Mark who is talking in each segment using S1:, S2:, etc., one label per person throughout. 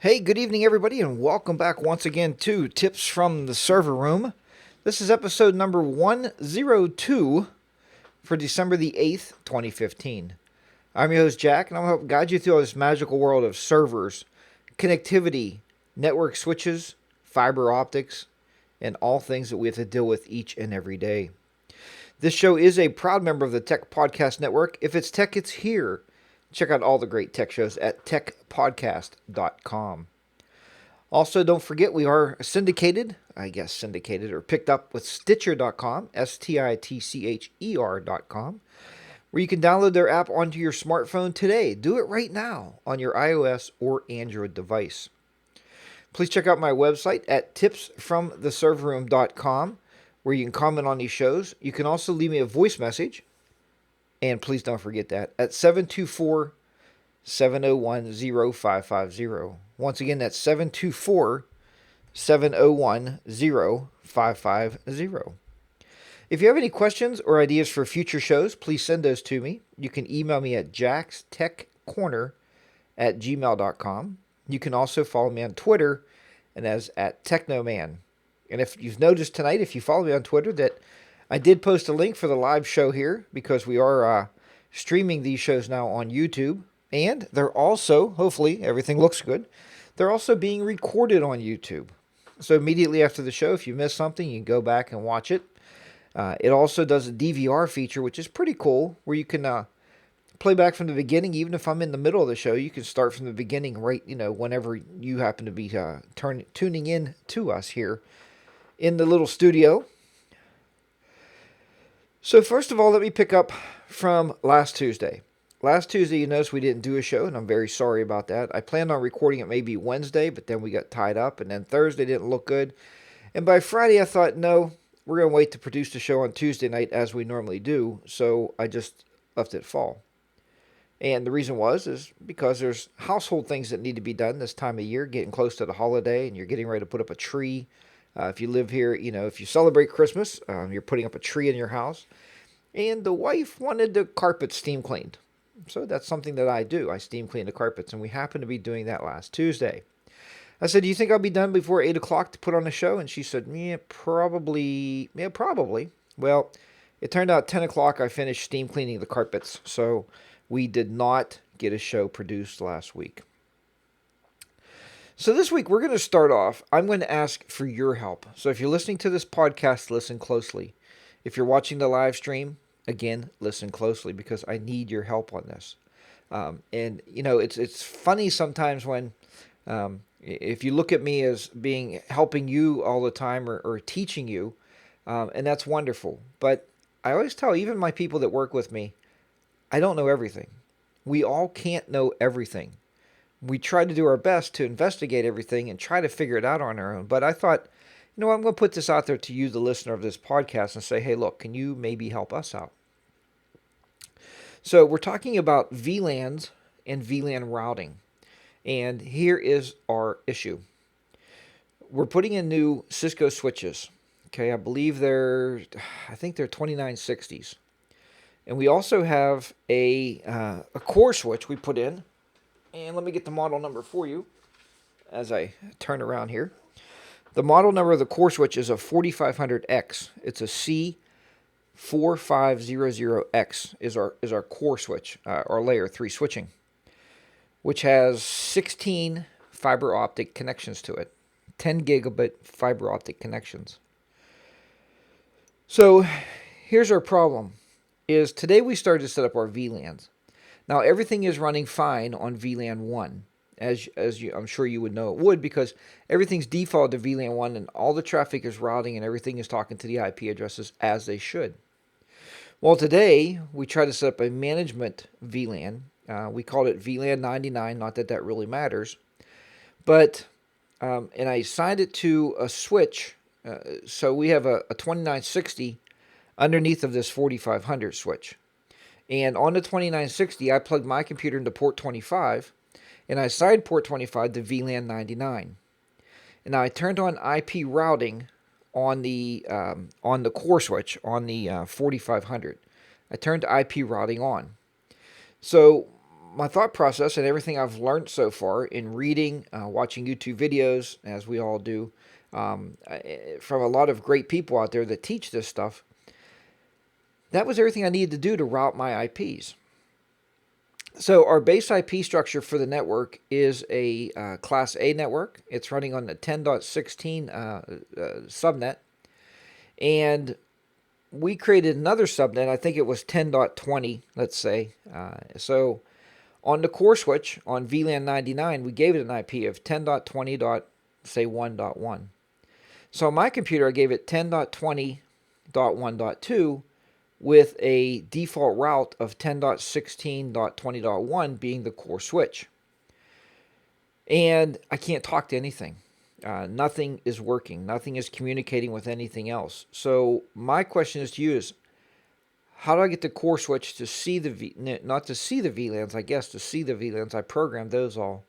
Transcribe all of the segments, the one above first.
S1: Hey, good evening, everybody, and welcome back once again to Tips from the Server Room. This is episode number 102 for December the 8th, 2015. I'm your host, Jack, and I'm going to help guide you through this magical world of servers, connectivity, network switches, fiber optics, and all things that we have to deal with each and every day. This show is a proud member of the Tech Podcast Network. If it's tech, it's here. Check out all the great tech shows at techpodcast.com. Also, don't forget we are syndicated or picked up with Stitcher.com, Stitcher.com, where you can download their app onto your smartphone today. Do it right now on your iOS or Android device. Please check out my website at tipsfromtheserverroom.com, where you can comment on these shows. You can also leave me a voice message, and please don't forget that, at 724 701 0550. Once again, that's 724 701 0550. If you have any questions or ideas for future shows, please send those to me. You can email me at jackstechcorner@gmail.com. You can also follow me on Twitter, and as at Technoman. And if you've noticed tonight, if you follow me on Twitter, that I did post a link for the live show here, because we are streaming these shows now on YouTube. And they're also, hopefully everything looks good, they're also being recorded on YouTube. So immediately after the show, if you missed something, you can go back and watch it. It also does a DVR feature, which is pretty cool, where you can play back from the beginning. Even if I'm in the middle of the show, you can start from the beginning right, whenever you happen to be tuning in to us here in the little studio. So first of all, let me pick up from last Tuesday. Last Tuesday, you noticed we didn't do a show, and I'm very sorry about that. I planned on recording it maybe Wednesday, but then we got tied up, and then Thursday didn't look good. And by Friday, I thought, no, we're going to wait to produce the show on Tuesday night as we normally do, so I just left it fall. And the reason is because there's household things that need to be done this time of year, getting close to the holiday, and you're getting ready to put up a tree. If you live here, if you celebrate Christmas, you're putting up a tree in your house. And the wife wanted the carpet steam cleaned. So that's something that I do. I steam clean the carpets, and we happen to be doing that last Tuesday. I said, do you think I'll be done before 8 o'clock to put on a show? And she said, yeah, probably. Yeah, probably. Well, it turned out 10 o'clock I finished steam cleaning the carpets, so we did not get a show produced last week. So this week we're going to start off, I'm going to ask for your help. So if you're listening to this podcast, listen closely. If you're watching the live stream, again, listen closely, because I need your help on this. And it's funny sometimes when if you look at me as helping you all the time, or teaching you, and that's wonderful. But I always tell even my people that work with me, I don't know everything. We all can't know everything. We try to do our best to investigate everything and try to figure it out on our own. But I thought, I'm going to put this out there to you, the listener of this podcast, and say, hey, look, can you maybe help us out? So we're talking about VLANs and VLAN routing. And here is our issue. We're putting in new Cisco switches. Okay, I think they're 2960s. And we also have a core switch we put in. And let me get the model number for you as I turn around here. The model number of the core switch is a 4500X. It's a C4500X is our core switch, our layer 3 switching, which has 16 fiber optic connections to it, 10 gigabit fiber optic connections. So here's our problem, is today we started to set up our VLANs. Now everything is running fine on VLAN 1, as I'm sure you would know it would, because everything's defaulted to VLAN 1 and all the traffic is routing and everything is talking to the IP addresses as they should. Well, today we try to set up a management VLAN. We called it VLAN 99, not that that really matters. But, and I assigned it to a switch. So we have a 2960 underneath of this 4500 switch. And on the 2960, I plugged my computer into port 25, and I assigned port 25 to VLAN 99. And now I turned on IP routing on the core switch on the 4500. I turned IP routing on. So my thought process and everything I've learned so far in reading, watching YouTube videos, as we all do, from a lot of great people out there that teach this stuff, that was everything I needed to do to route my IPs. So our base IP structure for the network is a Class A network. It's running on the 10.16 subnet. And we created another subnet. I think it was 10.20, let's say. So on the core switch on VLAN 99, we gave it an IP of 10.20.1.1. So on my computer, I gave it 10.20.1.2 with a default route of 10.16.20.1 being the core switch. And I can't talk to anything. Nothing is working. Nothing is communicating with anything else. So my question is to you is, how do I get the core switch to see the not to see the VLANs, I guess, to see the VLANs. I programmed those all.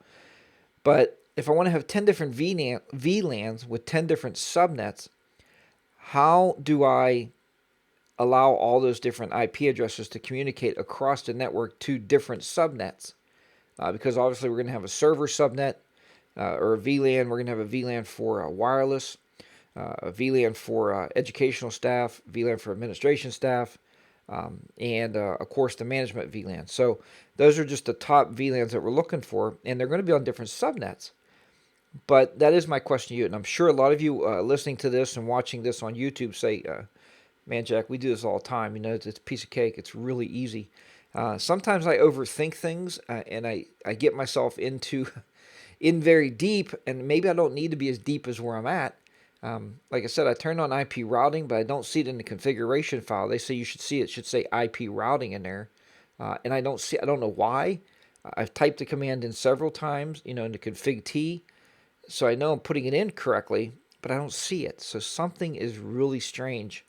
S1: But if I want to have 10 different VLANs with 10 different subnets, how do I allow all those different IP addresses to communicate across the network to different subnets? Because obviously we're going to have a server subnet or a VLAN. We're going to have a VLAN for wireless, a VLAN for educational staff, VLAN for administration staff, and of course the management VLAN. So those are just the top VLANs that we're looking for, and they're going to be on different subnets. But that is my question to you, and I'm sure a lot of you listening to this and watching this on YouTube say, man, Jack, we do this all the time. You know, it's a piece of cake. It's really easy. Sometimes I overthink things, and I get myself into in very deep, and maybe I don't need to be as deep as where I'm at. Like I said, I turned on IP routing, but I don't see it in the configuration file. They say you should see it. It should say IP routing in there, and I don't see. I don't know why. I've typed the command in several times, you know, into config T, so I know I'm putting it in correctly, but I don't see it. So something is really strange.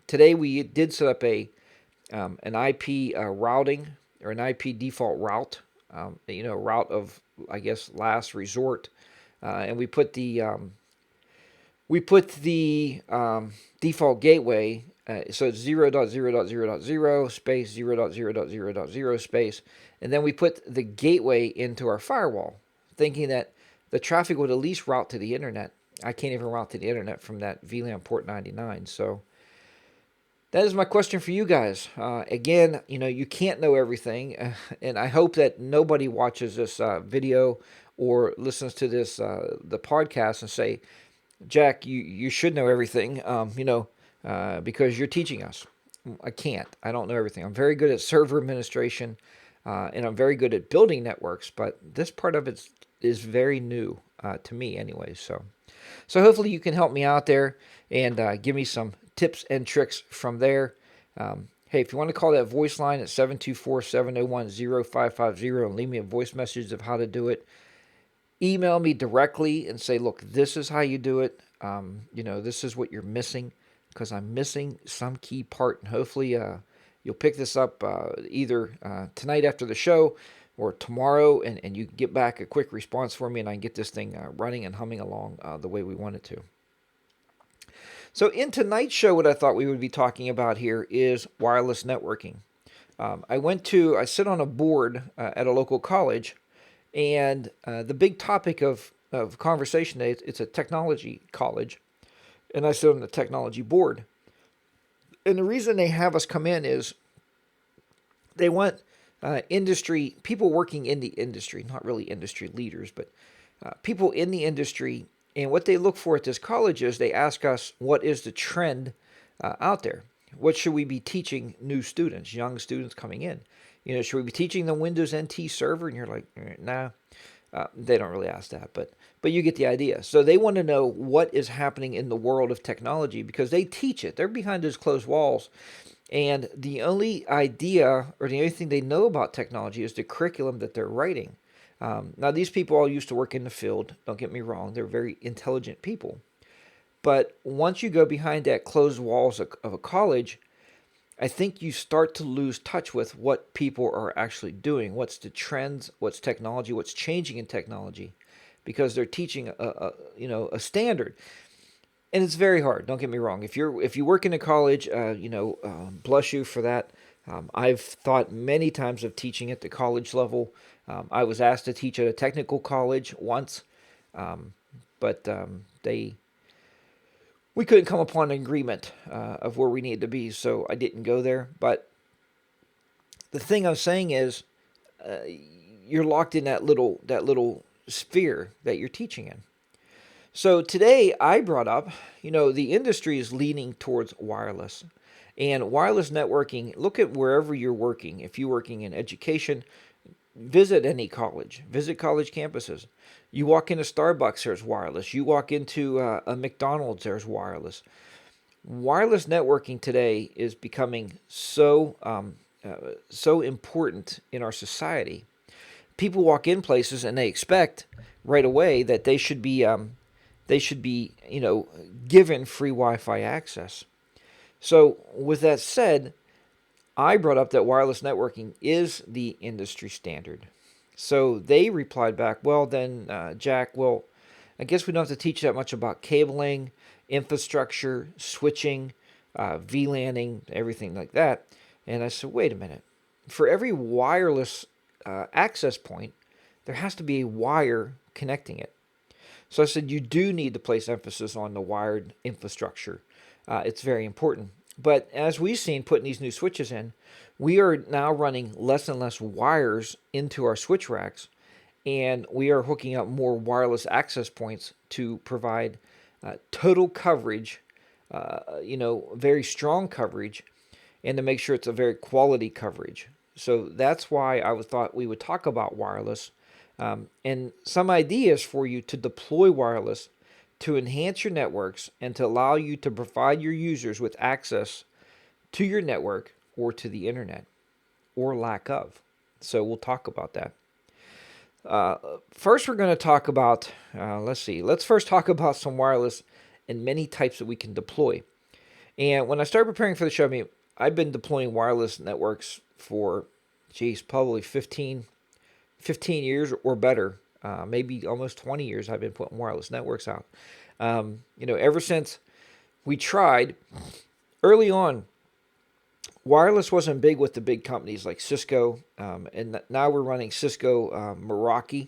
S1: Today we did set up an IP routing or an IP default route, you know, route of, I guess, last resort, and we put the default gateway, so it's 0.0.0.0 space 0.0.0.0 space, and then we put the gateway into our firewall, thinking that the traffic would at least route to the internet. I can't even route to the internet from that VLAN port 99. So that is my question for you guys. Again, you know, you can't know everything, and I hope that nobody watches this video or listens to this the podcast and say, Jack, you should know everything, you know, because you're teaching us. I can't. I don't know everything. I'm very good at server administration, and I'm very good at building networks, but this part of it is very new to me anyway. So hopefully you can help me out there and give me some tips and tricks from there. Hey, if you want to call that voice line at 724-701-0550 and leave me a voice message of how to do it, email me directly and say, look, this is how you do it. You know, this is what you're missing, because I'm missing some key part. And hopefully you'll pick this up either tonight after the show or tomorrow, and you can get back a quick response for me, and I can get this thing running and humming along the way we want it to. So in tonight's show, what I thought we would be talking about here is wireless networking. I sit on a board at a local college, and the big topic of conversation today, it's a technology college, and I sit on the technology board. And the reason they have us come in is they want industry, people working in the industry, not really industry leaders, but people in the industry. And what they look for at this college is they ask us, what is the trend out there? What should we be teaching new students, young students coming in? You know, should we be teaching them Windows NT Server? And you're like, nah. They don't really ask that, but you get the idea. So they want to know what is happening in the world of technology because they teach it. They're behind those closed walls. And the only idea or the only thing they know about technology is the curriculum that they're writing. Now, these people all used to work in the field. Don't get me wrong. They're very intelligent people. But once you go behind that closed walls of a college, I think you start to lose touch with what people are actually doing. What's the trends? What's technology? What's changing in technology? Because they're teaching a standard, and it's very hard. Don't get me wrong. If you work in a college, bless you for that. I've thought many times of teaching at the college level. I was asked to teach at a technical college once, um, but we couldn't come upon an agreement of where we needed to be, so I didn't go there. But the thing I'm saying is, uh, you're locked in that little sphere that you're teaching in. So today I brought up, the industry is leaning towards wireless and wireless networking. Look at wherever you're working. If you're working in education, visit any college, visit college campuses. You walk into Starbucks, there's wireless. You walk into a McDonald's, there's wireless. Wireless networking today is becoming so important in our society. People walk in places and they expect right away that they should be given free Wi-Fi access. So with that said, I brought up that wireless networking is the industry standard. So they replied back, well, then, Jack, well, I guess we don't have to teach that much about cabling, infrastructure, switching, VLANing, everything like that. And I said, wait a minute. For every wireless access point, there has to be a wire connecting it. So I said, you do need to place emphasis on the wired infrastructure. It's very important. But as we've seen putting these new switches in, we are now running less and less wires into our switch racks, and we are hooking up more wireless access points to provide total coverage, very strong coverage, and to make sure it's a very quality coverage. So that's why thought we would talk about wireless, and some ideas for you to deploy wireless to enhance your networks and to allow you to provide your users with access to your network or to the internet or lack of. So we'll talk about that. First, we're going to talk about, let's first talk about some wireless and many types that we can deploy. And when I started preparing for the show, I've been deploying wireless networks for, probably 15 years or better. Maybe almost 20 years I've been putting wireless networks out. Ever since we tried early on, wireless wasn't big with the big companies like Cisco, and now we're running Cisco Meraki.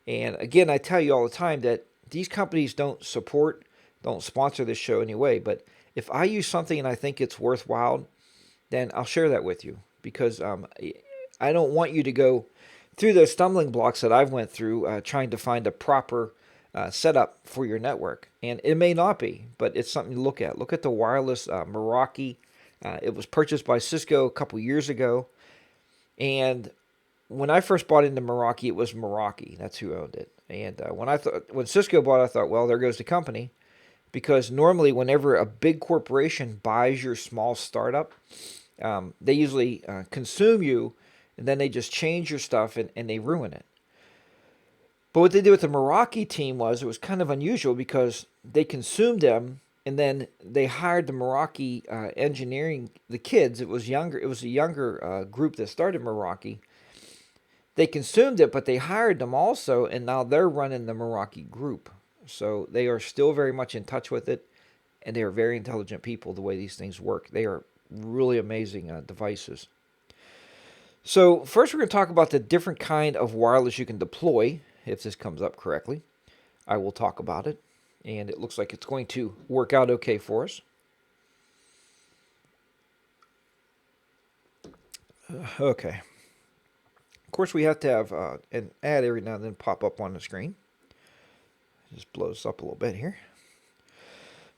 S1: And again, I tell you all the time that these companies don't sponsor this show anyway. But if I use something and I think it's worthwhile, then I'll share that with you, because I don't want you to go through those stumbling blocks that I've went through trying to find a proper setup for your network. And it may not be, but it's something to look at. Look at the wireless Meraki. It was purchased by Cisco a couple years ago. And when I first bought into Meraki, it was Meraki. That's who owned it. And when Cisco bought it, I thought, well, there goes the company. Because normally whenever a big corporation buys your small startup, they usually consume you, and then they just change your stuff and they ruin it. But what they did with the Meraki team it was kind of unusual, because they consumed them and then they hired the Meraki engineering, the kids. It was a younger group that started Meraki. They consumed it, but they hired them also, and now they're running the Meraki group. So they are still very much in touch with it, and they are very intelligent people the way these things work. They are really amazing devices. So first we're going to talk about the different kind of wireless you can deploy. If this comes up correctly, I will talk about it. And it looks like it's going to work out okay for us. Okay. Of course, we have to have an ad every now and then pop up on the screen. Just blows up a little bit here.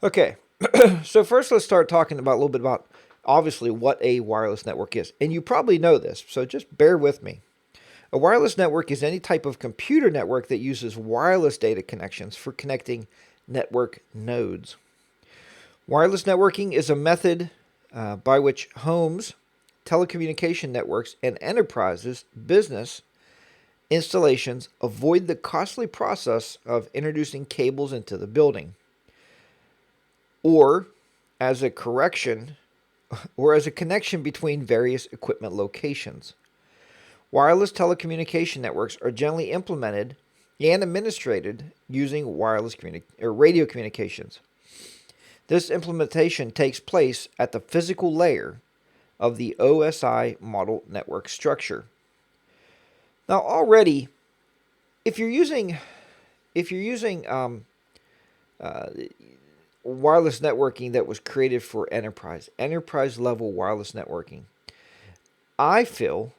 S1: Okay. So first let's start talking about a little bit about obviously what a wireless network is. And you probably know this, so just bear with me. A wireless network is any type of computer network that uses wireless data connections for connecting network nodes. Wireless networking is a method by which homes, telecommunication networks, and enterprises, business installations avoid the costly process of introducing cables into the building, or as a connection between various equipment locations. Wireless telecommunication networks are generally implemented and administrated using wireless radio communications. This implementation takes place at the physical layer of the OSI model network structure. Now, already, if you're using wireless networking that was created for enterprise level wireless networking, I feel,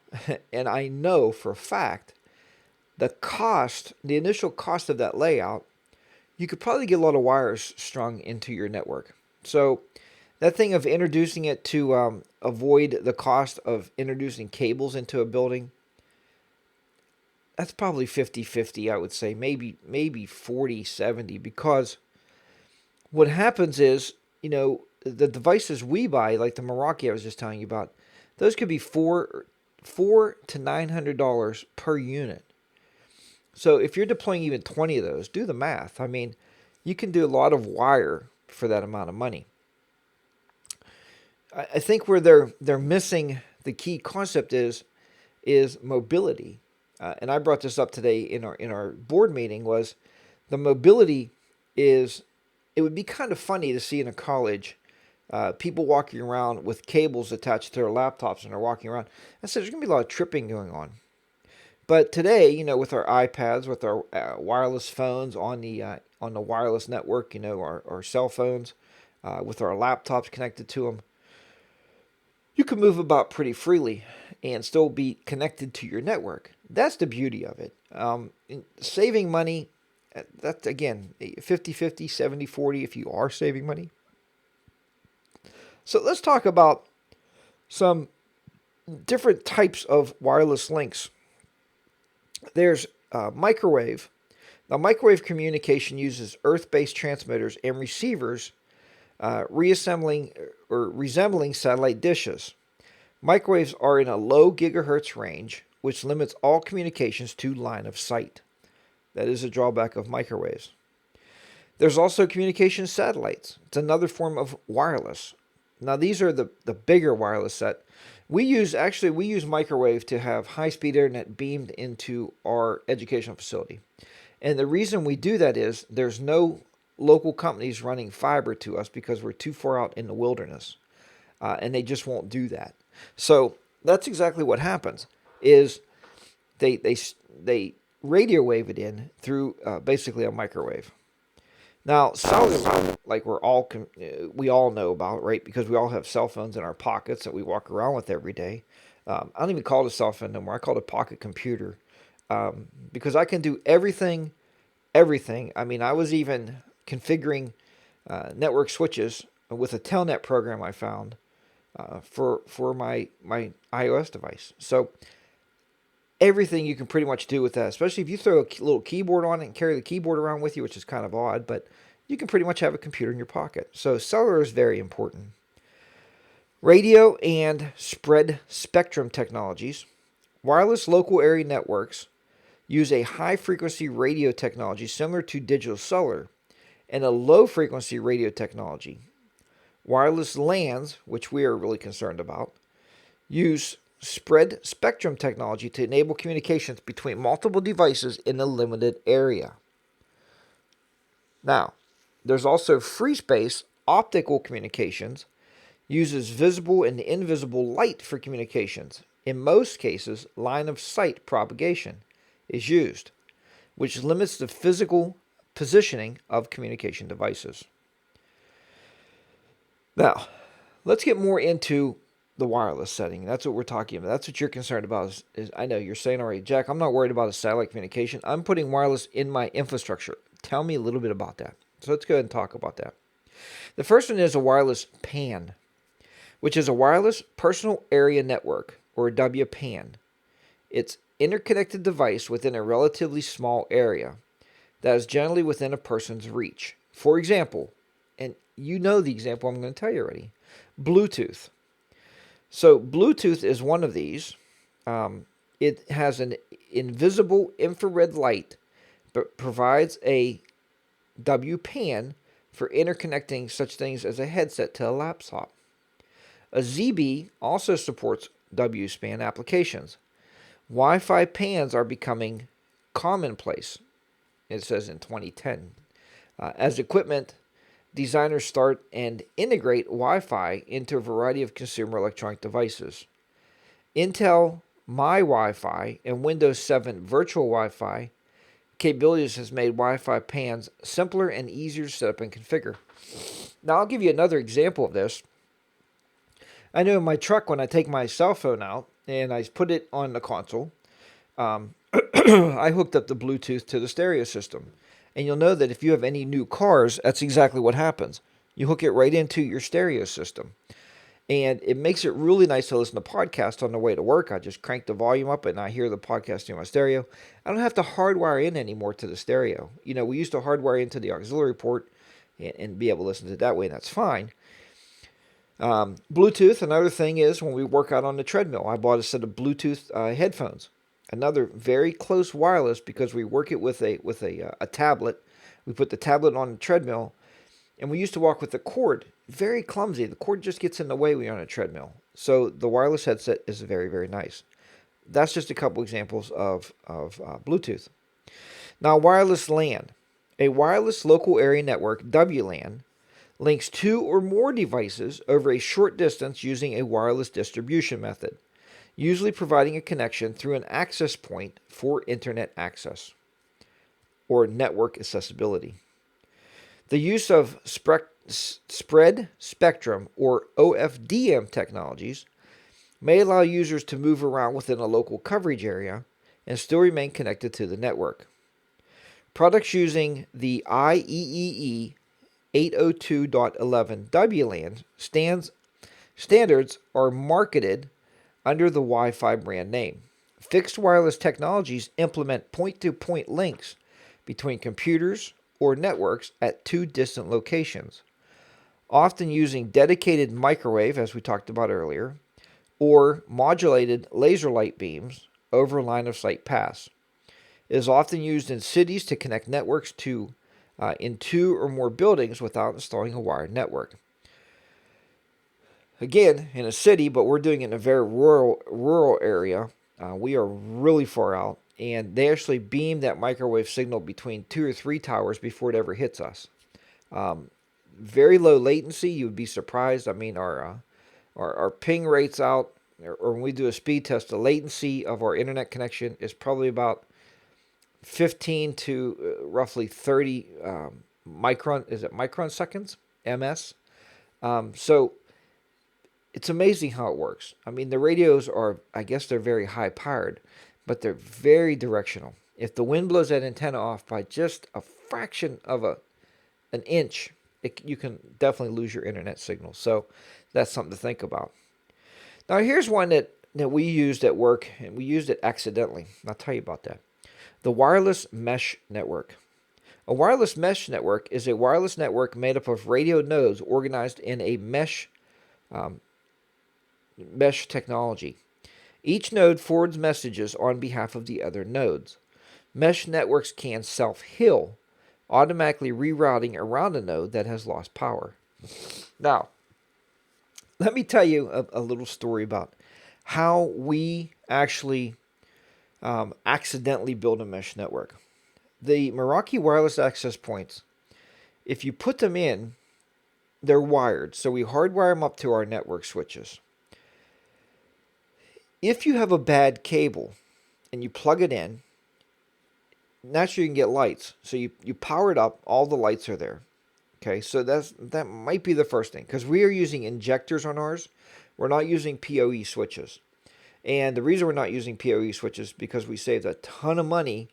S1: and I know for a fact, the initial cost of that layout, you could probably get a lot of wires strung into your network. So that thing of introducing it to avoid the cost of introducing cables into a building, that's probably 50-50, I would say, maybe 40-70, because what happens is, the devices we buy, like the Meraki I was just telling you about, those could be $400 to $900 per unit. So if you're deploying even 20 of those, do the math. I mean, you can do a lot of wire for that amount of money. I think where they're missing the key concept is mobility. And I brought this up today in our board meeting. Was the mobility is, it would be kind of funny to see in a college people walking around with cables attached to their laptops and they're walking around. I said there's going to be a lot of tripping going on. But today, with our iPads, with our wireless phones on the wireless network, our cell phones, with our laptops connected to them, you can move about pretty freely and still be connected to your network. That's the beauty of it. Saving money, that's, again, 50-50, 70-40 if you are saving money. So let's talk about some different types of wireless links. There's microwave. Now, microwave communication uses Earth-based transmitters and receivers resembling satellite dishes. Microwaves are in a low gigahertz range, which limits all communications to line of sight. That is a drawback of microwaves. There's also communication satellites. It's another form of wireless. Now, these are the bigger wireless set. We use microwave to have high-speed internet beamed into our educational facility. And the reason we do that is there's no local companies running fiber to us because we're too far out in the wilderness. And they just won't do that. So that's exactly what happens, is they radio wave it in through basically a microwave. Now, cellular, like we all know about, right? Because we all have cell phones in our pockets that we walk around with every day. I don't even call it a cell phone no more. I call it a pocket computer, because I can do everything. I mean, I was even configuring network switches with a Telnet program I found for my iOS device. So everything you can pretty much do with that, especially if you throw a little keyboard on it and carry the keyboard around with you, which is kind of odd, but you can pretty much have a computer in your pocket. So cellular is very important. Radio and spread spectrum technologies. Wireless local area networks use a high-frequency radio technology similar to digital cellular and a low-frequency radio technology. Wireless LANs, which we are really concerned about, use spread spectrum technology to enable communications between multiple devices in a limited area. Now, there's also free space optical communications, uses visible and invisible light for communications. In most cases, line of sight propagation is used, which limits the physical positioning of communication devices. Now, let's get more into the wireless setting. That's what we're talking about. That's what you're concerned about. Is I know you're saying, all right, Jack, I'm not worried about a satellite communication. I'm putting wireless in my infrastructure. Tell me a little bit about that. So let's go ahead and talk about that. The first one is a wireless PAN, which is a wireless personal area network, or WPAN. It's interconnected device within a relatively small area that is generally within a person's reach. For example, and you know the example I'm going to tell you already, Bluetooth. So Bluetooth is one of these. It has an invisible infrared light, but provides a WPAN for interconnecting such things as a headset to a laptop. A ZB also supports WSPAN applications. Wi-Fi PANs are becoming commonplace, it says in 2010, as equipment designers start and integrate Wi-Fi into a variety of consumer electronic devices. Intel My Wi-Fi and Windows 7 Virtual Wi-Fi capabilities has made Wi-Fi PANs simpler and easier to set up and configure. Now, I'll give you another example of this. I know in my truck, when I take my cell phone out and I put it on the console, I hooked up the Bluetooth to the stereo system. And you'll know that if you have any new cars, that's exactly what happens. You hook it right into your stereo system. And it makes it really nice to listen to podcasts on the way to work. I just crank the volume up and I hear the podcast through my stereo. I don't have to hardwire in anymore to the stereo. You know, we used to hardwire into the auxiliary port and be able to listen to it that way, and that's fine. Bluetooth, another thing is when we work out on the treadmill, I bought a set of Bluetooth headphones. Another very close wireless because we work it with a tablet. We put the tablet on the treadmill, and we used to walk with the cord. Very clumsy. The cord just gets in the way when you're on a treadmill. So the wireless headset is very, very nice. That's just a couple examples of Bluetooth. Now, wireless LAN. A wireless local area network, WLAN, links two or more devices over a short distance using a wireless distribution method, usually providing a connection through an access point for internet access or network accessibility. The use of spread spectrum or OFDM technologies may allow users to move around within a local coverage area and still remain connected to the network. Products using the IEEE 802.11 WLAN standards are marketed under the Wi-Fi brand name. Fixed wireless technologies implement point-to-point links between computers or networks at two distant locations, often using dedicated microwave, as we talked about earlier, or modulated laser light beams over line-of-sight paths. It is often used in cities to connect networks in two or more buildings without installing a wired network. Again, in a city, but we're doing it in a very rural area. We are really far out, and they actually beam that microwave signal between 2 or 3 towers before it ever hits us. Very low latency. You would be surprised. I mean, our ping rates out, or when we do a speed test, the latency of our internet connection is probably about 15 to roughly 30 micron seconds, ms. So it's amazing how it works. I mean, the radios are, I guess they're very high powered, but they're very directional. If the wind blows that antenna off by just a fraction of an inch, you can definitely lose your internet signal. So that's something to think about. Now, here's one that we used at work, and we used it accidentally. I'll tell you about that. The wireless mesh network. A wireless mesh network is a wireless network made up of radio nodes organized in a mesh technology. Each node forwards messages on behalf of the other nodes. Mesh networks can self-heal, automatically rerouting around a node that has lost power. Now, let me tell you a little story about how we actually accidentally build a mesh network. The Meraki wireless access points, if you put them in, they're wired. So we hardwire them up to our network switches. If you have a bad cable and you plug it in, naturally you can get lights. So you power it up, all the lights are there. Okay, so that might be the first thing, because we are using injectors on ours. We're not using PoE switches. And the reason we're not using PoE switches is because we saved a ton of money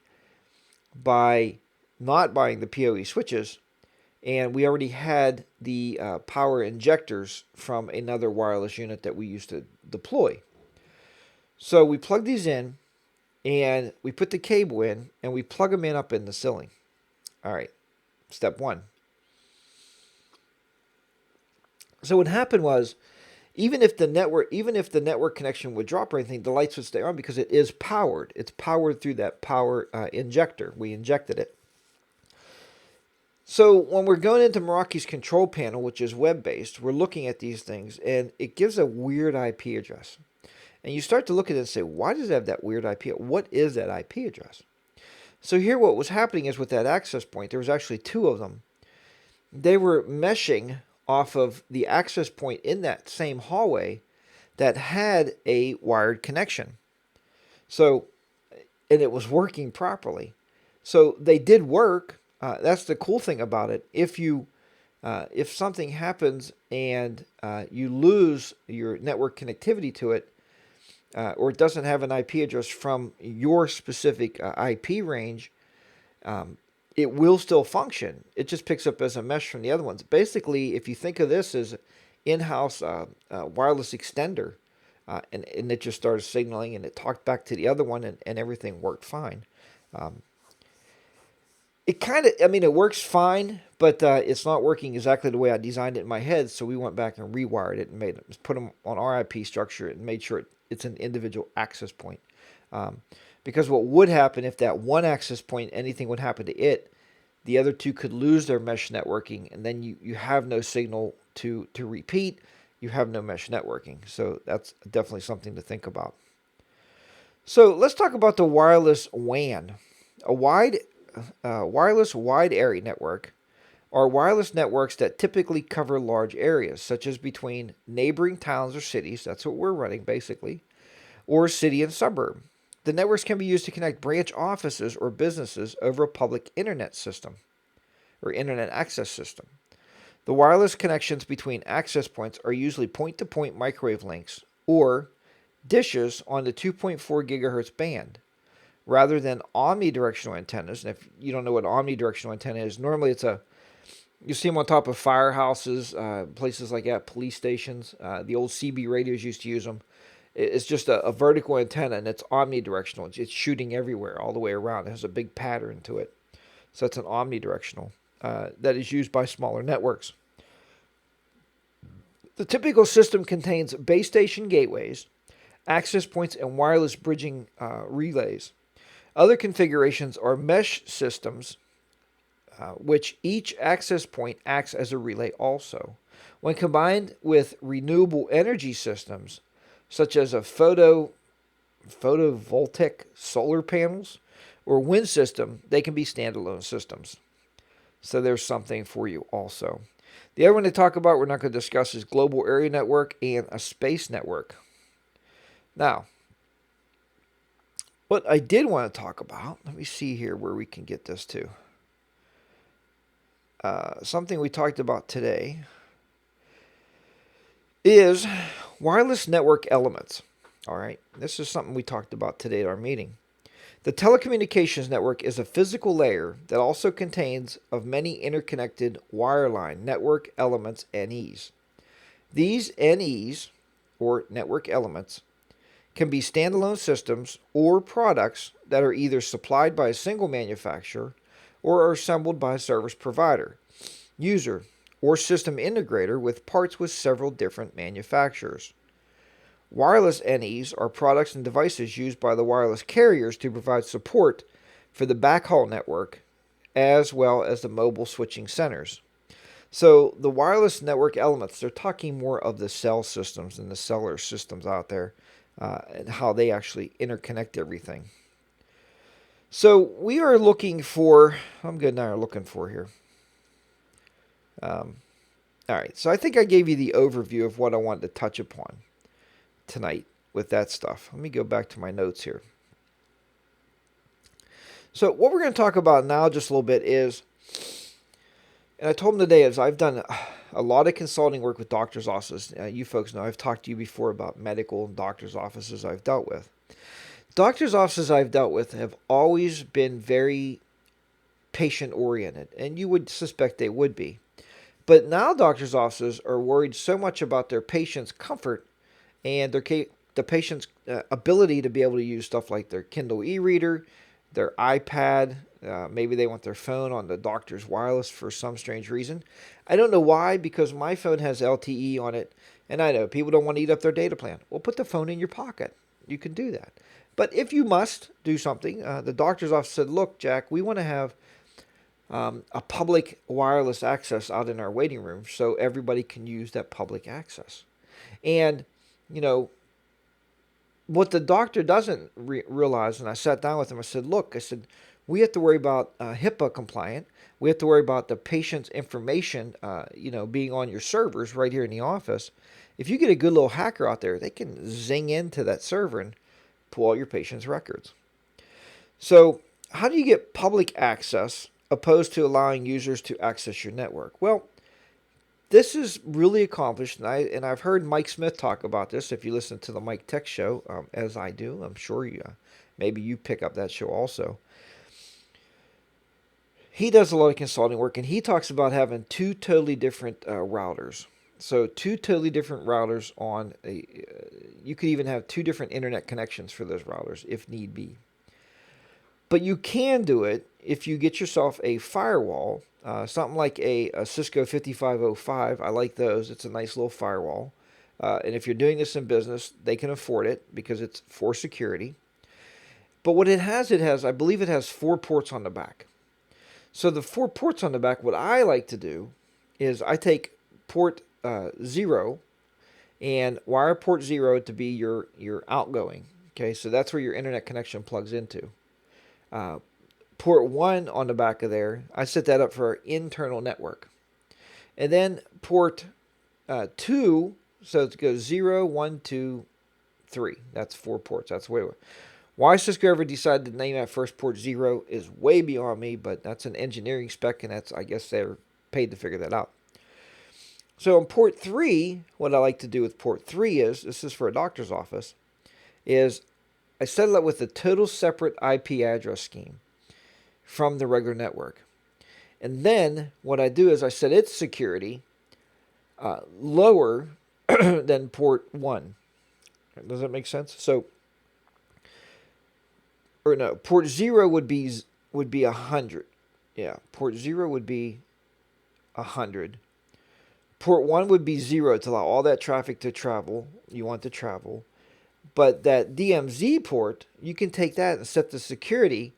S1: by not buying the PoE switches, and we already had the power injectors from another wireless unit that we used to deploy. So we plug these in, and we put the cable in, and we plug them in up in the ceiling. All right, step one. So what happened was, even if the network connection would drop or anything, the lights would stay on because it is powered. It's powered through that power injector. We injected it. So when we're going into Meraki's control panel, which is web-based, we're looking at these things, and it gives a weird IP address. And you start to look at it and say, why does it have that weird IP? What is that IP address? So here what was happening is with that access point, there was actually two of them. they were meshing off of the access point in that same hallway that had a wired connection. So, and it was working properly. So they did work. That's the cool thing about it. If something happens and you lose your network connectivity to it, or it doesn't have an IP address from your specific IP range, it will still function. It just picks up as a mesh from the other ones. Basically, if you think of this as in-house wireless extender, and it just started signaling and it talked back to the other one, and everything worked fine. It kind of, I mean, it works fine, but it's not working exactly the way I designed it in my head. So we went back and rewired it and put them on our IP structure and made sure it's an individual access point. Because what would happen if that one access point, anything would happen to it, the other two could lose their mesh networking, and then you have no signal to repeat. You have no mesh networking. So that's definitely something to think about. So let's talk about the wireless WAN. A wireless wide area network are wireless networks that typically cover large areas, such as between neighboring towns or cities. That's what we're running, basically, or city and suburb. The networks can be used to connect branch offices or businesses over a public internet system or internet access system. The wireless connections between access points are usually point-to-point microwave links or dishes on the 2.4 gigahertz band rather than omnidirectional antennas. And if you don't know what omnidirectional antenna is, normally you see them on top of firehouses, places like that, police stations. The old CB radios used to use them. It's just a vertical antenna, and it's omnidirectional. It's shooting everywhere, all the way around. It has a big pattern to it. So it's an omnidirectional that is used by smaller networks. The typical system contains base station gateways, access points, and wireless bridging relays. Other configurations are mesh systems, which each access point acts as a relay also. When combined with renewable energy systems, such as photovoltaic solar panels or wind system, they can be standalone systems. So there's something for you also. The other one to talk about, we're not going to discuss, is global area network and a space network. Now, what I did want to talk about, let me see here where we can get this to. Something we talked about today is wireless network elements. All right, this is something we talked about today at our meeting. The telecommunications network is a physical layer that also contains of many interconnected wireline network elements, NEs. These NEs, or network elements, can be standalone systems or products that are either supplied by a single manufacturer or are assembled by a service provider, user, or system integrator with parts with several different manufacturers. Wireless NEs are products and devices used by the wireless carriers to provide support for the backhaul network as well as the mobile switching centers. So the wireless network elements, they're talking more of the cell systems and the cellular systems out there and how they actually interconnect everything. So we are looking for, I'm good now, looking for here. All right, so I think I gave you the overview of what I wanted to touch upon tonight with that stuff. Let me go back to my notes here. So what we're going to talk about now just a little bit is, and I told them today, is I've done a lot of consulting work with doctors' offices. You folks know I've talked to you before about medical and doctors' offices I've dealt with. Doctors' offices I've dealt with have always been very patient-oriented, and you would suspect they would be. But now doctors' offices are worried so much about their patients' comfort and the patient's ability to be able to use stuff like their Kindle e-reader, their iPad. Maybe they want their phone on the doctor's wireless for some strange reason. I don't know why, because my phone has LTE on it, and I know people don't want to eat up their data plan. Well, put the phone in your pocket. You can do that. But if you must do something, the doctor's office said, look, Jack, we want to have a public wireless access out in our waiting room so everybody can use that public access. And, you know, what the doctor doesn't realize, and I sat down with him, I said, look, I said, we have to worry about HIPAA compliant. We have to worry about the patient's information, being on your servers right here in the office. If you get a good little hacker out there, they can zing into that server and pull all your patient's records. So, how do you get public access opposed to allowing users to access your network? Well, this is really accomplished, and I've heard Mike Smith talk about this. If you listen to the Mike Tech Show, as I do, I'm sure maybe you pick up that show also. He does a lot of consulting work, and he talks about having two totally different routers. So two totally different routers on a. You could even have two different internet connections for those routers if need be. But you can do it if you get yourself a firewall, something like a Cisco 5505. I like those. It's a nice little firewall. And if you're doing this in business, they can afford it because it's for security. But what it has, I believe it has 4 ports on the back. So the 4 ports on the back, what I like to do is I take port 0 and wire port 0 to be your outgoing. Okay, so that's where your internet connection plugs into. Port 1 on the back of there, I set that up for our internal network. And then port 2, so it goes 0, 1, 2, 3. That's 4 ports. That's way. Why Cisco ever decided to name that first port 0 is way beyond me, but that's an engineering spec, and I guess they're paid to figure that out. So on port 3, what I like to do with port 3 is, this is for a doctor's office, is I set it up with a total separate IP address scheme from the regular network. And then what I do is I set its security lower than port 1. Does that make sense? So, or no, port 0 would be 100. Yeah, port 0 would be 100. Port 1 would be 0 to allow all that traffic to travel. You want to travel. But that DMZ port, you can take that and set the security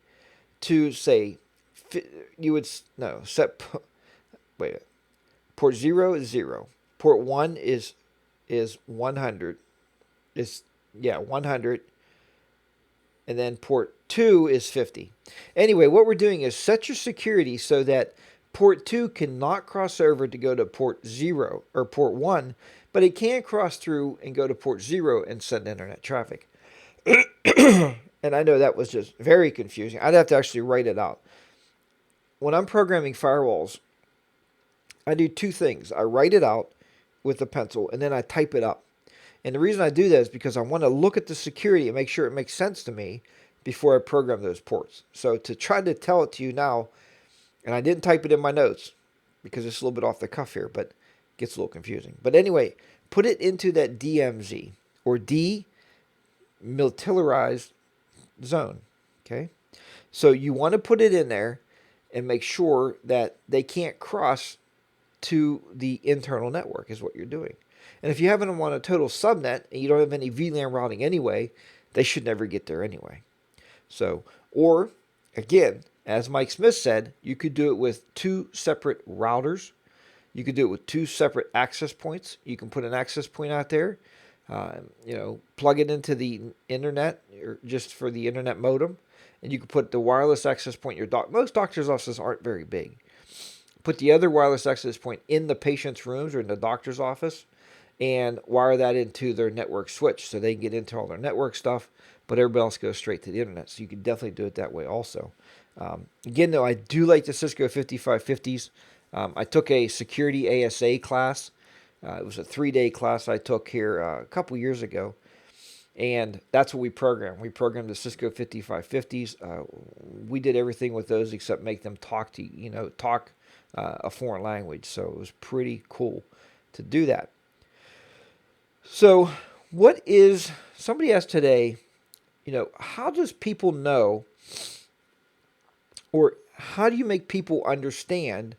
S1: to say, port 0 is 0. Port 1 is 100. 100. And then port 2 is 50. Anyway, what we're doing is set your security so that port 2 cannot cross over to go to port 0 or port 1, but it can cross through and go to port 0 and send internet traffic. And I know that was just very confusing. I'd have to actually write it out. When I'm programming firewalls, I do 2 things. I write it out with a pencil, and then I type it up. And the reason I do that is because I want to look at the security and make sure it makes sense to me before I program those ports. So to try to tell it to you now, and I didn't type it in my notes because it's a little bit off the cuff here, but it gets a little confusing. But anyway, put it into that DMZ or demilitarized zone. Okay, so you want to put it in there and make sure that they can't cross to the internal network is what you're doing. And if you have them on a total subnet and you don't have any VLAN routing anyway, they should never get there anyway. So, or again, as Mike Smith said, you could do it with 2 separate routers. You could do it with 2 separate access points. You can put an access point out there, plug it into the internet or just for the internet modem, and you can put the wireless access point in your most doctor's offices aren't very big. Put the other wireless access point in the patient's rooms or in the doctor's office and wire that into their network switch so they can get into all their network stuff, but everybody else goes straight to the internet. So you can definitely do it that way also. Again, though, I do like the Cisco 5550s. I took a security ASA class. It was a 3-day class I took here a couple years ago. And that's what we programmed. We programmed the Cisco 5550s. We did everything with those except make them talk a foreign language. So it was pretty cool to do that. So somebody asked today, how does people know, or how do you make people understand?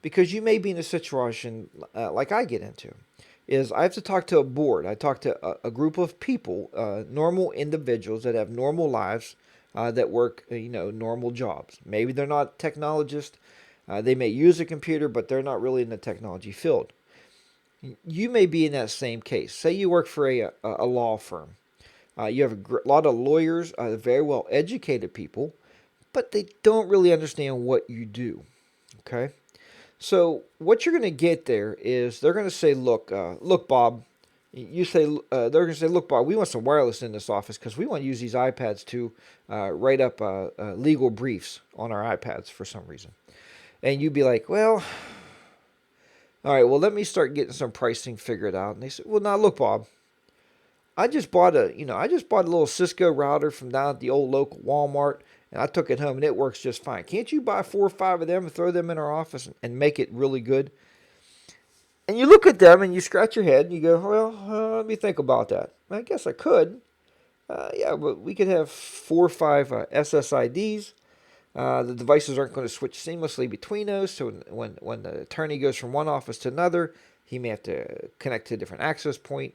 S1: Because you may be in a situation like I get into, is I have to talk to a board. I talk to a group of people, normal individuals that have normal lives, that work, normal jobs. Maybe they're not technologists. They may use a computer, but they're not really in the technology field. You may be in that same case. Say you work for a law firm. You have a lot of lawyers, very well educated people, but they don't really understand what you do. Okay, so what you're going to get there is they're going to say, look, Bob. You say they're going to say, look, Bob, we want some wireless in this office because we want to use these iPads to write up legal briefs on our iPads for some reason. And you'd be like, well, all right, well, let me start getting some pricing figured out. And they said, well, now look, Bob, I just bought a little Cisco router from down at the old local Walmart, and I took it home and it works just fine. Can't you buy 4 or 5 of them and throw them in our office and make it really good? And you look at them and you scratch your head and you go, well, let me think about that. I guess I could. Yeah, but we could have 4 or 5 SSIDs. The devices aren't going to switch seamlessly between those. So when the attorney goes from one office to another, he may have to connect to a different access point.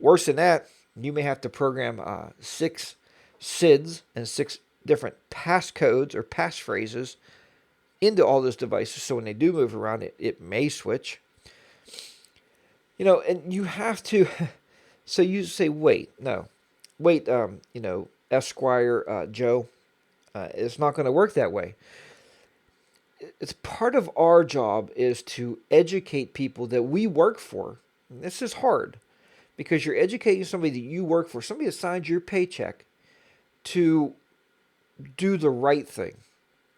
S1: Worse than that, you may have to program 6 SIDs and 6 different passcodes or passphrases into all those devices. So when they do move around, it may switch. And you have to. So you say, wait, Esquire Joe, it's not going to work that way. It's part of our job is to educate people that we work for. And this is hard because you're educating somebody that you work for, somebody that signs your paycheck to do the right thing.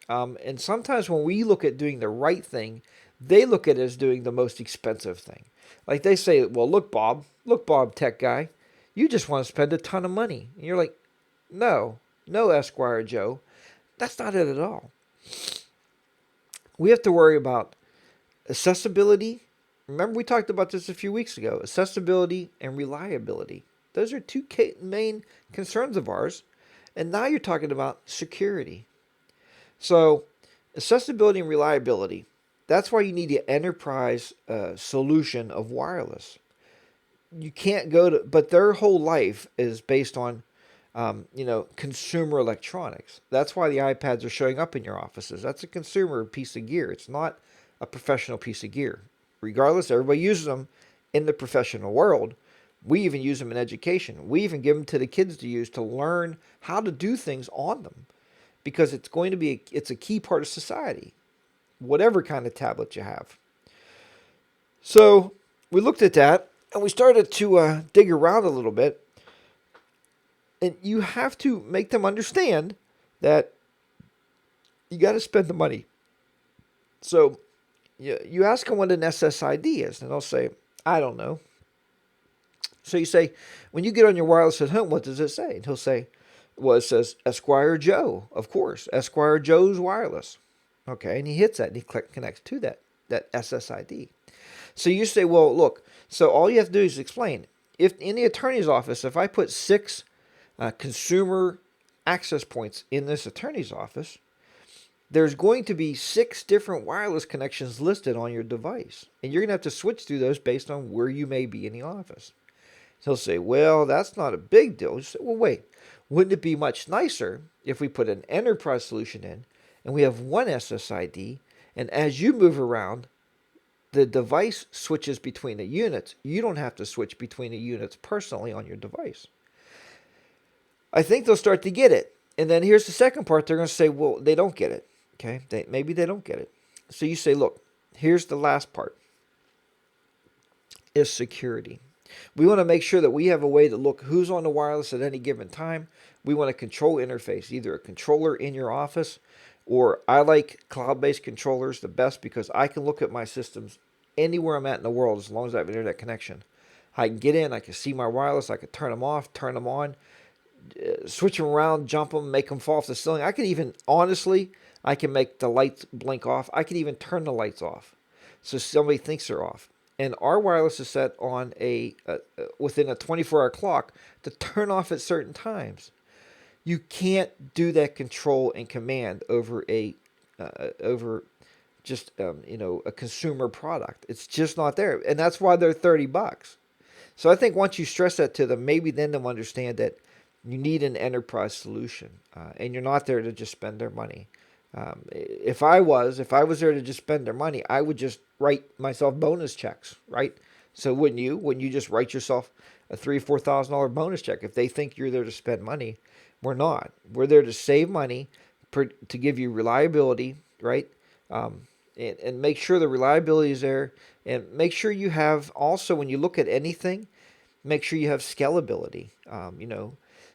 S1: And sometimes when we look at doing the right thing, they look at it as doing the most expensive thing. Like they say, well, look, Bob, tech guy, you just want to spend a ton of money. And you're like, no, Esquire Joe, that's not it at all. We have to worry about accessibility. Remember, we talked about this a few weeks ago. Accessibility and reliability. Those are 2 main concerns of ours. And now you're talking about security. So, accessibility and reliability. That's why you need an enterprise solution of wireless. You can't but their whole life is based on, consumer electronics. That's why the iPads are showing up in your offices. That's a consumer piece of gear. It's not a professional piece of gear. Regardless, everybody uses them in the professional world. We even use them in education. We even give them to the kids to use to learn how to do things on them because it's a key part of society, whatever kind of tablet you have. So we looked at that and we started to dig around a little bit. And you have to make them understand that you got to spend the money. So you ask them what an SSID is, and they'll say, I don't know. So you say, when you get on your wireless at home, what does it say? And he'll say, well, it says Esquire Joe, of course, Esquire Joe's wireless. Okay, and he hits that and he connects to that SSID. So you say, well, look, so all you have to do is explain. If in the attorney's office, if I put 6 consumer access points in this attorney's office, there's going to be 6 different wireless connections listed on your device. And you're going to have to switch through those based on where you may be in the office. He'll say, well, that's not a big deal. You say, well, wait, wouldn't it be much nicer if we put an enterprise solution in and we have one SSID, and as you move around, the device switches between the units. You don't have to switch between the units personally on your device. I think they'll start to get it. And then here's the second part. They're going to say, well, they don't get it. Okay, maybe they don't get it. So you say, look, here's the last part, is security. We want to make sure that we have a way to look who's on the wireless at any given time. We want a control interface, either a controller in your office, or I like cloud-based controllers the best because I can look at my systems anywhere I'm at in the world as long as I have an internet connection. I can get in, I can see my wireless, I can turn them off, turn them on, switch them around, jump them, make them fall off the ceiling. I can even, honestly, I can make the lights blink off. I can even turn the lights off so somebody thinks they're off. And our wireless is set on within a 24-hour clock to turn off at certain times. You can't do that control and command over a consumer product. It's just not there, and that's why they're $30. So I think once you stress that to them, maybe then they'll understand that you need an enterprise solution, and you're not there to just spend their money. If I was there to just spend their money, I would just write myself bonus checks, right? So wouldn't you? Wouldn't you just write yourself a $3,000 or $4,000 bonus check if they think you're there to spend money? We're not. We're there to save money, to give you reliability, right? Um, and make sure the reliability is there, and make sure you have also when you look at anything, make sure you have scalability.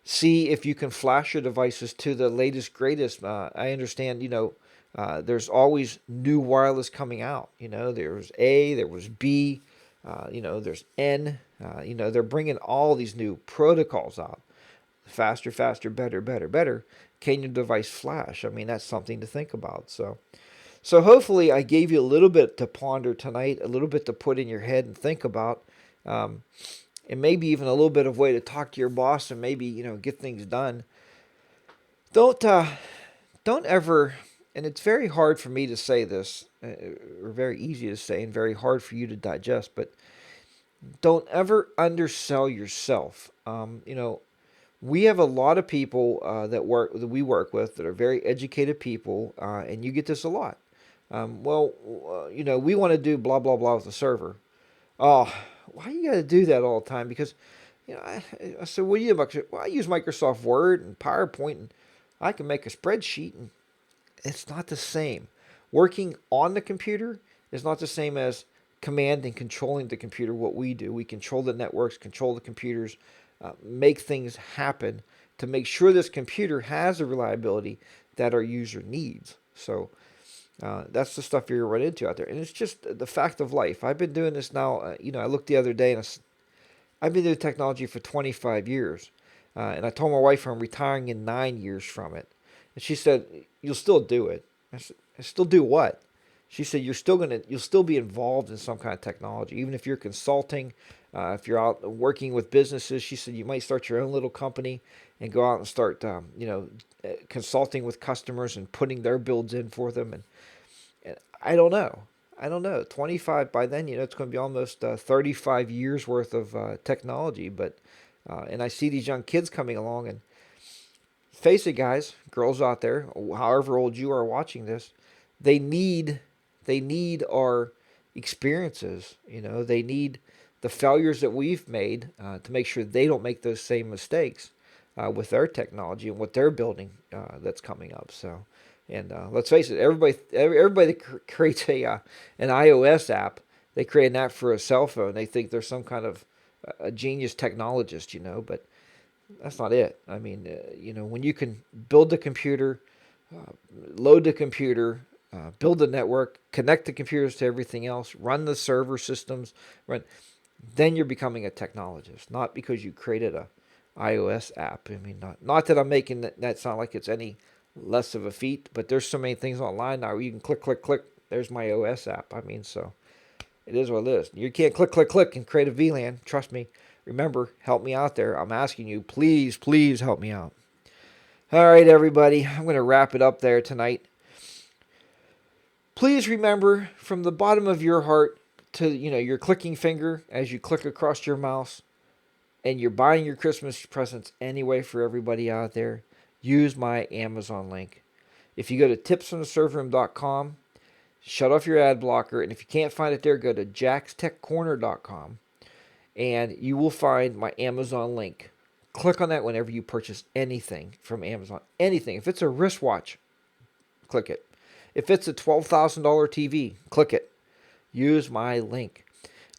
S1: See if you can flash your devices to the latest, greatest. I understand, there's always new wireless coming out. There was A, there was B, there's N. They're bringing all these new protocols out. Faster, faster, better, better, better. Can your device flash? I mean, that's something to think about. So hopefully I gave you a little bit to ponder tonight, a little bit to put in your head and think about. Um, and maybe even a little bit of way to talk to your boss and maybe get things done. Don't ever, and it's very hard for me to say this, or very easy to say and very hard for you to digest, but don't ever undersell yourself. We have a lot of people that we work with that are very educated people, and you get this a lot. We want to do blah blah blah with the server. Oh, why you got to do that all the time? Because, I said, what do you do? Well, I use Microsoft Word and PowerPoint, and I can make a spreadsheet, and it's not the same. Working on the computer is not the same as command and controlling the computer. What we do, we control the networks, control the computers, make things happen to make sure this computer has the reliability that our user needs. So that's the stuff you're going to run into out there. And it's just the fact of life. I've been doing this now. I looked the other day, and I've been doing technology for 25 years. And I told my wife I'm retiring in 9 years from it. And she said, "You'll still do it." I said, "I still do what?" She said, you'll still be involved in some kind of technology, even if you're consulting, if you're out working with businesses." She said, "You might start your own little company and go out and start, consulting with customers and putting their builds in for them." And I don't know. I don't know. 25 by then, it's going to be almost 35 years worth of technology. But and I see these young kids coming along, and face it, guys, girls out there, however old you are watching this, they need our experiences. They need the failures that we've made to make sure they don't make those same mistakes with their technology and what they're building that's coming up. So, and let's face it, everybody that creates an iOS app, they create an app for a cell phone. They think they're some kind of a genius technologist, but that's not it. I mean, when you can build the computer, load the computer, build the network, connect the computers to everything else, run the server systems, then you're becoming a technologist, not because you created a iOS app. I mean, not that I'm making that sound like it's any less of a feat, but there's so many things online now where you can click, click, click. There's my OS app. I mean, so it is what it is. You can't click, click, click and create a VLAN. Trust me. Remember, help me out there. I'm asking you, please, please help me out. All right, everybody. I'm going to wrap it up there tonight. Please remember from the bottom of your heart to, your clicking finger as you click across your mouse, and you're buying your Christmas presents anyway for everybody out there, use my Amazon link. If you go to tipsfromtheserverroom.com, shut off your ad blocker, and if you can't find it there, go to jackstechcorner.com, and you will find my Amazon link. Click on that whenever you purchase anything from Amazon. Anything. If it's a wristwatch, click it. If it's a $12,000 TV, click it. Use my link.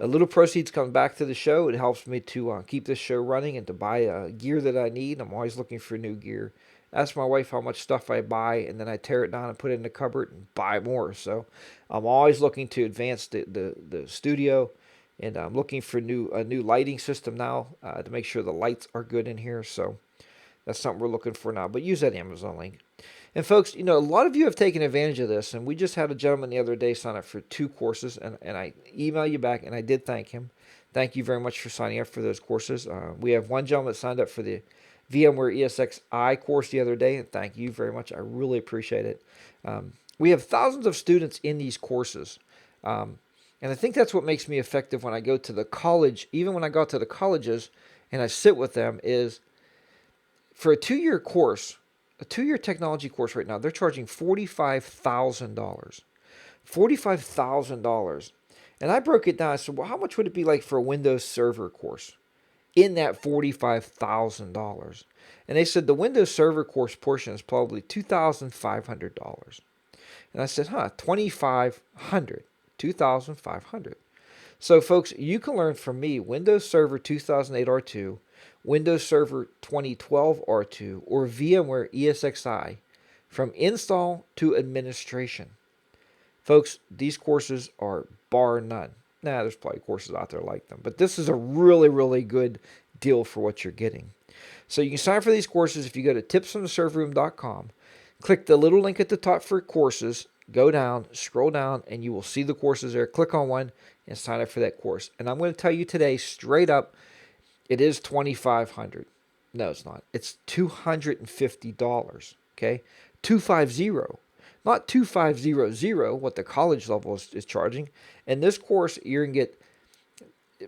S1: A little proceeds come back to the show. It helps me to keep this show running and to buy gear that I need. I'm always looking for new gear. Ask my wife how much stuff I buy, and then I tear it down and put it in the cupboard and buy more. So I'm always looking to advance the studio, and I'm looking for a new lighting system now to make sure the lights are good in here. So that's something we're looking for now. But use that Amazon link. And folks, a lot of you have taken advantage of this, and we just had a gentleman the other day sign up for 2 courses, and I emailed you back, and I did thank him. Thank you very much for signing up for those courses. We have one gentleman that signed up for the VMware ESXi course the other day, and thank you very much. I really appreciate it. We have thousands of students in these courses, and I think that's what makes me effective when I go to the college, even when I go to the colleges and I sit with them, is for a 2-year course, a 2-year technology course right now, they're charging $45,000. $45,000. And I broke it down. I said, well, how much would it be like for a Windows Server course in that $45,000? And they said the Windows Server course portion is probably $2,500. And I said, 2,500, 2,500. So, folks, you can learn from me Windows Server 2008 R2, Windows Server 2012 R2, or VMware ESXi from install to administration. Folks, these courses are bar none. Nah, there's probably courses out there like them, but this is a really, really good deal for what you're getting. So you can sign up for these courses if you go to tipsfromtheserverroom.com, click the little link at the top for courses, go down, scroll down, and you will see the courses there. Click on one and sign up for that course. And I'm going to tell you today, straight up, it is $2,500. No, it's not. It's $250. Okay, 250, not 2500, what the college level is charging. And this course, you're gonna get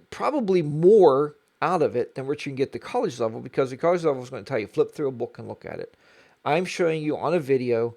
S1: probably more out of it than what you can get the college level, because the college level is going to tell you flip through a book and look at it. I'm showing you on a video,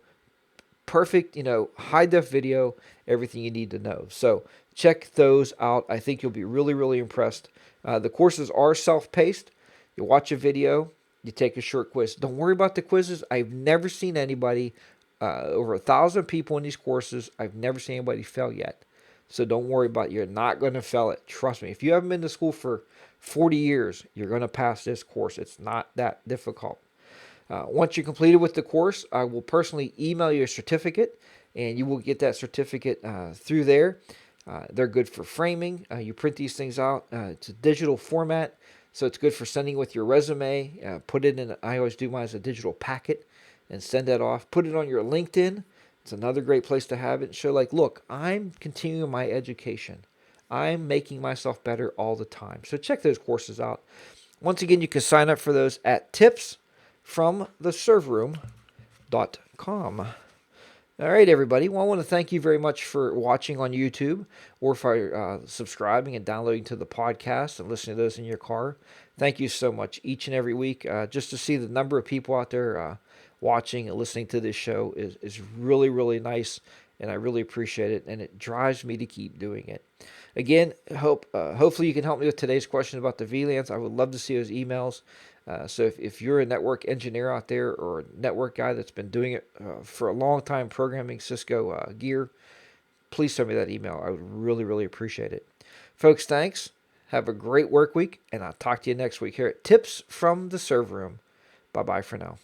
S1: perfect, high def video, everything you need to know. So check those out. I think you'll be really, really impressed. The courses are self-paced. You watch a video, you take a short quiz. Don't worry about the quizzes. I've never seen anybody, over 1,000 people in these courses, I've never seen anybody fail yet. So don't worry about it. You're not going to fail it. Trust me. If you haven't been to school for 40 years, you're going to pass this course. It's not that difficult. Once you're completed with the course, I will personally email you a certificate, and you will get that certificate through there. They're good for framing. You print these things out. It's a digital format, so it's good for sending with your resume. Put it in. I always do mine as a digital packet and send that off. Put it on your LinkedIn. It's another great place to have it. Show like, look, I'm continuing my education. I'm making myself better all the time. So check those courses out. Once again, you can sign up for those at tipsfromtheserverroom.com. All right, everybody. Well, I want to thank you very much for watching on YouTube, or for subscribing and downloading to the podcast and listening to those in your car. Thank you so much each and every week. Just to see the number of people out there watching and listening to this show is really, really nice, and I really appreciate it, and it drives me to keep doing it. Again, hopefully you can help me with today's question about the VLANs. I would love to see those emails. So if you're a network engineer out there, or a network guy that's been doing it for a long time, programming Cisco gear, please send me that email. I would really, really appreciate it. Folks, thanks. Have a great work week, and I'll talk to you next week here at Tips from the Server Room. Bye-bye for now.